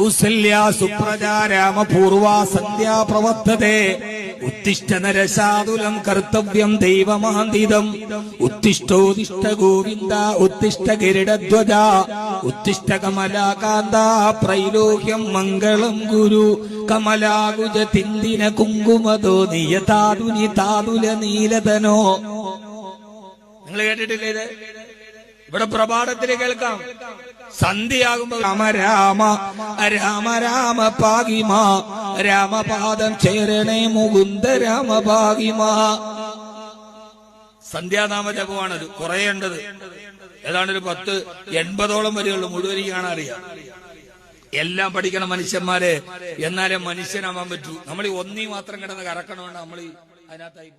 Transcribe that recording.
കൗസല്യ സുപ്രജാ രാമപൂർവ സന്ധ്യാ പ്രവർത്തതേ ഉത്തിഷ്ഠ നരശാതുലം കർത്തവ്യം ദൈവമാന്തിതം ഉത്തിഷ്ഠോദിഷ്ഠ ഗോവിന്ദ ഉത്തിഷ്ഠ ഗരുഡധ്വജ ഉത്തിഷ്ഠ കമലാകാന്ത പ്രൈലോഹ്യം മംഗളം ഗുരു കമലാകുജ തിന്ദിന കുങ്കുമതോ നിയതാതുനി താതുല നീലതനോ. നിങ്ങൾ കേട്ടിട്ടില്ലേ ഇത്? ഇവിടെ പ്രഭാതത്തിൽ കേൾക്കാം. സന്ധ്യയാകുമ്പോ രാമ രാമ രാമ രാമ പാകിമ രാമപാദം ചേരണേ മുകുന്ദ രാമ പാകിമ. സന്ധ്യാനാമ ജപമാണത്. കുറെ ഉണ്ടത്. ഏതാണ്ട് ഒരു 10-80ഓളം വരെയുള്ളൂ. മുഴുവൻ കാണാറിയാം. എല്ലാം പഠിക്കണം മനുഷ്യന്മാരെ. എന്നാലേ മനുഷ്യനാവാൻ പറ്റൂ. നമ്മൾ ഒന്നീ മാത്രം കിടന്ന് കറക്കണമെന്ന് നമ്മൾ അതിനകത്തായി